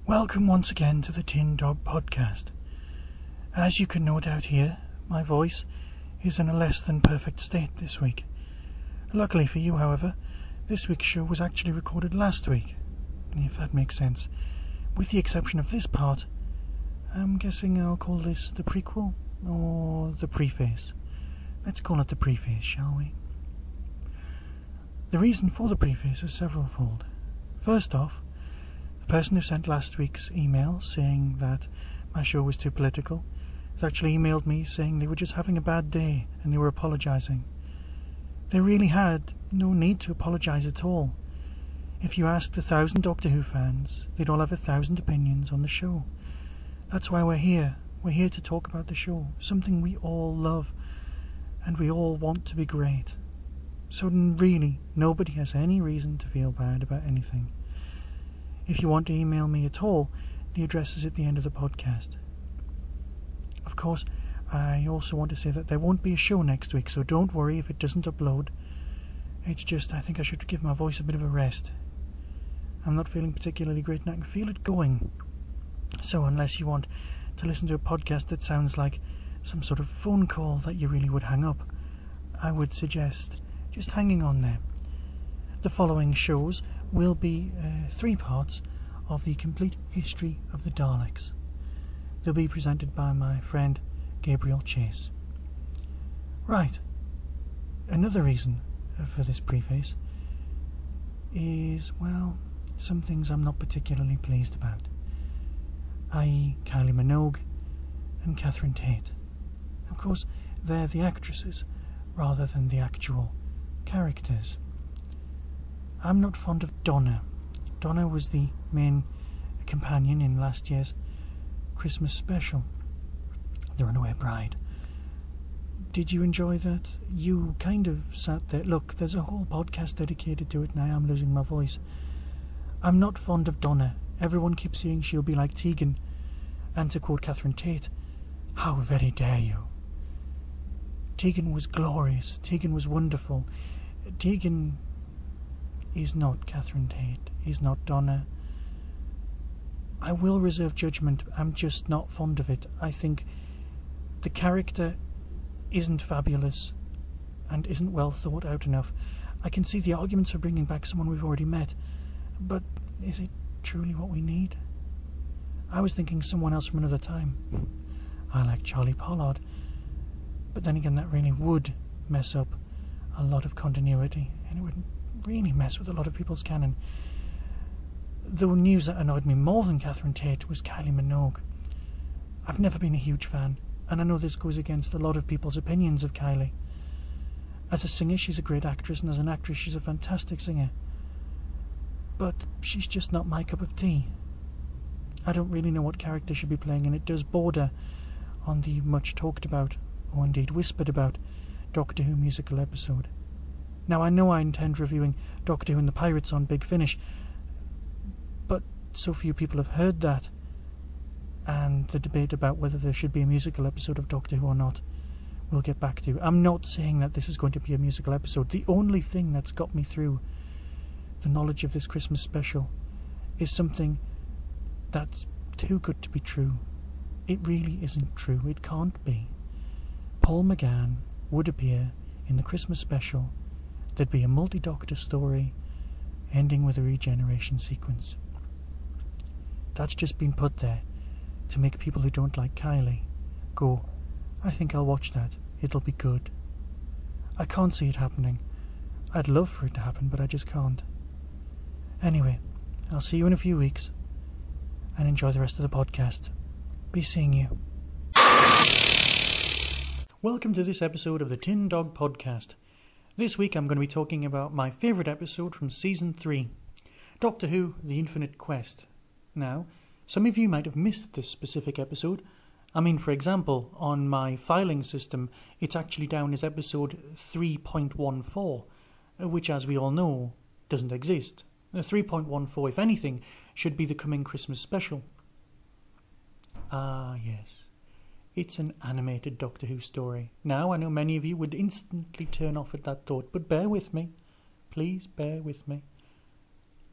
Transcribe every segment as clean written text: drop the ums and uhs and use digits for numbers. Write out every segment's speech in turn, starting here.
Welcome once again to the Tin Dog Podcast. As you can no doubt hear, my voice is in a less than perfect state this week. Luckily for you, however, this week's show was actually recorded last week, if that makes sense. With the exception of this part, I'm guessing I'll call this the prequel or the preface. Let's call it the preface, shall we? The reason for the preface is severalfold. First off, the person who sent last week's email saying that my show was too political has actually emailed me saying they were just having a bad day and they were apologising. They really had no need to apologise at all. If you asked 1,000 Doctor Who fans, they'd all have 1,000 opinions on the show. That's why we're here. We're here to talk about the show, something we all love and we all want to be great. So really, nobody has any reason to feel bad about anything. If you want to email me at all, the address is at the end of the podcast. Of course, I also want to say that there won't be a show next week, so don't worry if it doesn't upload. It's just, I think I should give my voice a bit of a rest. I'm not feeling particularly great and I can feel it going. So unless you want to listen to a podcast that sounds like some sort of phone call that you really would hang up, I would suggest just hanging on there. The following shows will be 3 parts of the complete history of the Daleks. They'll be presented by my friend Gabriel Chase. Right, another reason for this preface is, well, some things I'm not particularly pleased about, i.e. Kylie Minogue and Catherine Tate. Of course, they're the actresses rather than the actual characters. I'm not fond of Donna. Donna was the main companion in last year's Christmas special, The Runaway Bride. Did you enjoy that? You kind of sat there. Look, there's a whole podcast dedicated to it and I am losing my voice. I'm not fond of Donna. Everyone keeps saying she'll be like Tegan. And to quote Catherine Tate, how very dare you? Tegan was glorious. Tegan was wonderful. Tegan is not Catherine Tate. Is not Donna. I will reserve judgment. I'm just not fond of it. I think the character isn't fabulous and isn't well thought out enough. I can see the arguments for bringing back someone we've already met, but is it truly what we need? I was thinking someone else from another time. I like Charlie Pollard, but then again that really would mess up a lot of continuity and it would really mess with a lot of people's canon. The news that annoyed me more than Catherine Tate was Kylie Minogue. I've never been a huge fan, and I know this goes against a lot of people's opinions of Kylie. As a singer, she's a great actress, and as an actress, she's a fantastic singer. But she's just not my cup of tea. I don't really know what character she'll be playing, and it does border on the much talked about, or indeed whispered about, Doctor Who musical episode. Now, I know I intend reviewing Doctor Who and the Pirates on Big Finish, but so few people have heard that, and the debate about whether there should be a musical episode of Doctor Who or not, we'll get back to. I'm not saying that this is going to be a musical episode. The only thing that's got me through the knowledge of this Christmas special is something that's too good to be true. It really isn't true. It can't be. Paul McGann would appear in the Christmas special. There'd be a multi-Doctor story ending with a regeneration sequence. That's just been put there to make people who don't like Kylie go, I think I'll watch that. It'll be good. I can't see it happening. I'd love for it to happen, but I just can't. Anyway, I'll see you in a few weeks and enjoy the rest of the podcast. Be seeing you. Welcome to this episode of the Tin Dog Podcast. This week I'm going to be talking about my favourite episode from Season 3, Doctor Who, The Infinite Quest. Now, some of you might have missed this specific episode. I mean, for example, on my filing system, it's actually down as episode 3.14, which, as we all know, doesn't exist. The 3.14, if anything, should be the coming Christmas special. Ah, yes. It's an animated Doctor Who story. Now, I know many of you would instantly turn off at that thought, but bear with me. Please bear with me.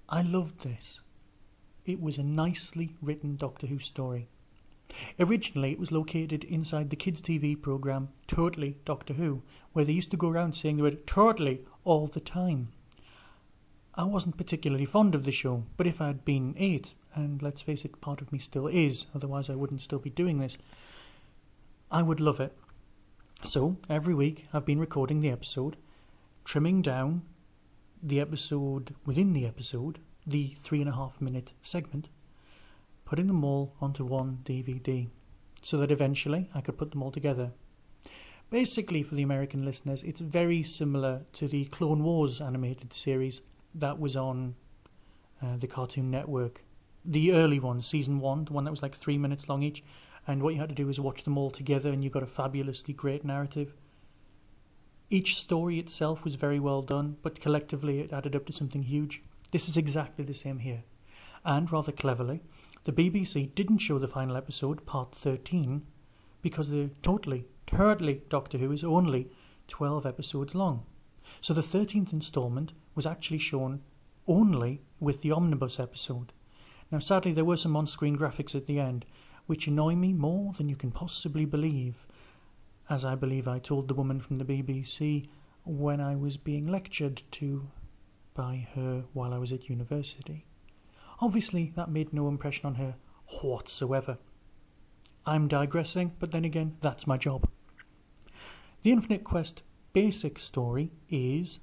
I loved this. It was a nicely written Doctor Who story. Originally, it was located inside the kids' TV programme Totally Doctor Who, where they used to go around saying the word totally all the time. I wasn't particularly fond of the show, but if I had been 8, and let's face it, part of me still is, otherwise I wouldn't still be doing this, I would love it. So, every week I've been recording the episode, trimming down the episode within the episode, the 3.5-minute segment, putting them all onto one DVD, so that eventually I could put them all together. Basically, for the American listeners, it's very similar to the Clone Wars animated series that was on the Cartoon Network. The early one, season 1, the one that was like 3 minutes long each, and what you had to do was watch them all together and you got a fabulously great narrative. Each story itself was very well done, but collectively it added up to something huge. This is exactly the same here. And rather cleverly, the BBC didn't show the final episode, part 13, because the totally Doctor Who is only 12 episodes long. So the 13th instalment was actually shown only with the omnibus episode. Now sadly there were some on-screen graphics at the end, which annoy me more than you can possibly believe, as I believe I told the woman from the BBC when I was being lectured to by her while I was at university. Obviously that made no impression on her whatsoever. I'm digressing, but then again, that's my job. The Infinite Quest basic story is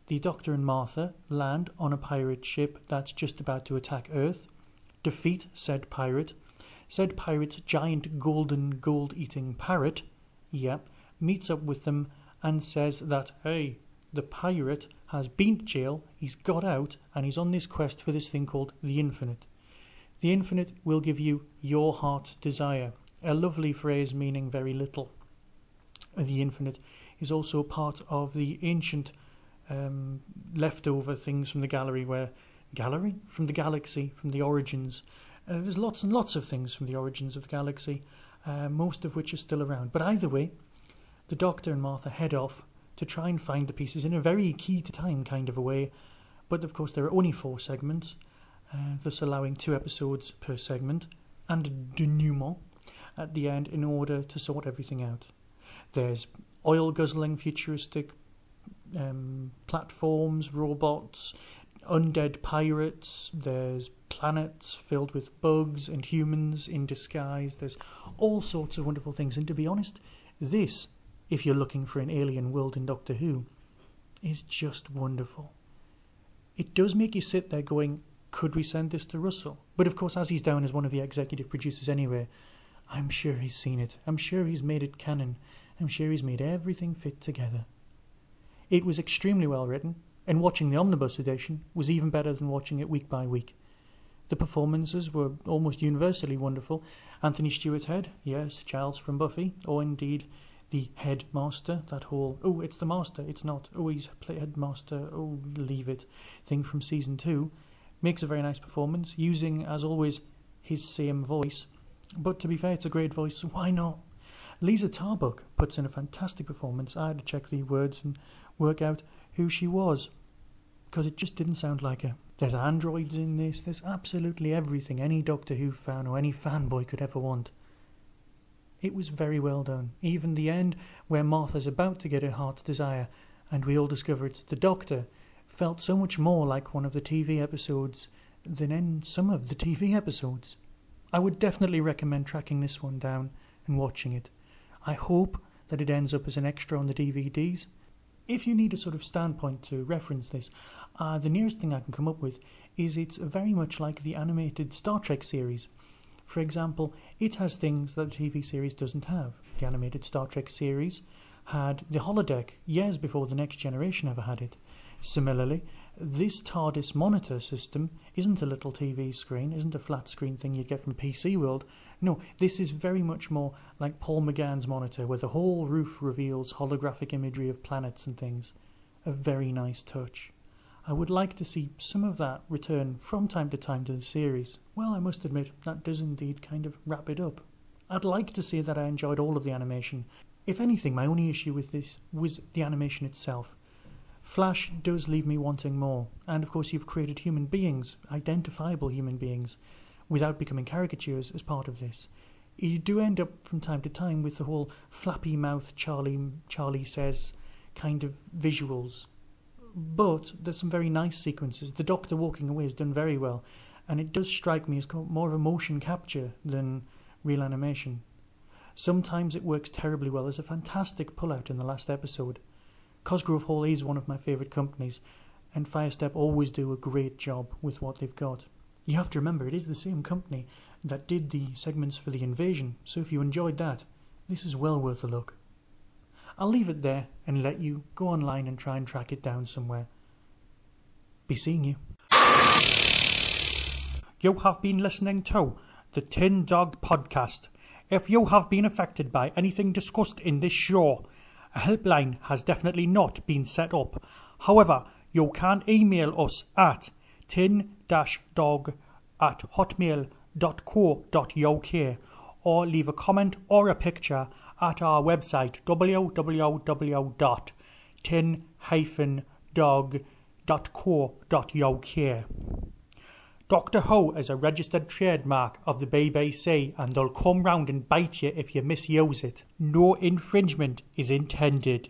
the Doctor and Martha land on a pirate ship that's just about to attack Earth, defeat said pirate's giant golden gold-eating parrot, meets up with them and says that, hey, the pirate has been to jail, he's got out, and he's on this quest for this thing called the Infinite. The Infinite will give you your heart's desire, a lovely phrase meaning very little. The Infinite is also part of the ancient leftover things from the from the galaxy, from the origins. There's lots and lots of things from the origins of the galaxy, most of which are still around. But either way, the Doctor and Martha head off to try and find the pieces in a very key-to-time kind of a way. But of course there are only 4 segments, thus allowing 2 episodes per segment, and a denouement at the end in order to sort everything out. There's oil-guzzling futuristic platforms, robots, undead pirates, there's planets filled with bugs and humans in disguise, there's all sorts of wonderful things. And to be honest, this, if you're looking for an alien world in Doctor Who, is just wonderful. It does make you sit there going, could we send this to Russell? But of course, as he's down as one of the executive producers anyway, I'm sure he's seen it. I'm sure he's made it canon. I'm sure he's made everything fit together. It was extremely well written, and watching the omnibus edition was even better than watching it week by week. The performances were almost universally wonderful. Anthony Stewart Head, yes, Giles from Buffy, or indeed the headmaster, that whole, oh, it's the master, it's not, oh, he's headmaster, oh, leave it, thing from season 2, makes a very nice performance, using, as always, his same voice. But to be fair, it's a great voice, so why not? Lisa Tarbuck puts in a fantastic performance. I had to check the words and work out who she was, because it just didn't sound like her. There's androids in this, there's absolutely everything any Doctor Who fan or any fanboy could ever want. It was very well done. Even the end, where Martha's about to get her heart's desire, and we all discover it's the Doctor, felt so much more like one of the TV episodes than in some of the TV episodes. I would definitely recommend tracking this one down and watching it. I hope that it ends up as an extra on the DVDs. If you need a sort of standpoint to reference this, the nearest thing I can come up with is it's very much like the animated Star Trek series. For example, it has things that the TV series doesn't have. The animated Star Trek series had the holodeck years before the Next Generation ever had it. Similarly, this TARDIS monitor system isn't a little TV screen, isn't a flat screen thing you'd get from PC World. No, this is very much more like Paul McGann's monitor, where the whole roof reveals holographic imagery of planets and things. A very nice touch. I would like to see some of that return from time to time to the series. Well, I must admit, that does indeed kind of wrap it up. I'd like to say that I enjoyed all of the animation. If anything, my only issue with this was the animation itself. Flash does leave me wanting more, and of course you've created human beings, identifiable human beings, without becoming caricatures as part of this. You do end up from time to time with the whole flappy mouth Charlie says kind of visuals. But there's some very nice sequences. The Doctor walking away is done very well, and it does strike me as more of a motion capture than real animation. Sometimes it works terribly well. There's a fantastic pull-out in the last episode. Cosgrove Hall is one of my favourite companies, and Firestep always do a great job with what they've got. You have to remember, it is the same company that did the segments for The Invasion, so if you enjoyed that, this is well worth a look. I'll leave it there and let you go online and try and track it down somewhere. Be seeing you. You have been listening to the Tin Dog Podcast. If you have been affected by anything discussed in this show, a helpline has definitely not been set up. However, you can email us at tin-dog@hotmail.co.uk or leave a comment or a picture at our website www.tin-dog.co.uk. Doctor Who is a registered trademark of the BBC, and they'll come round and bite you if you misuse it. No infringement is intended.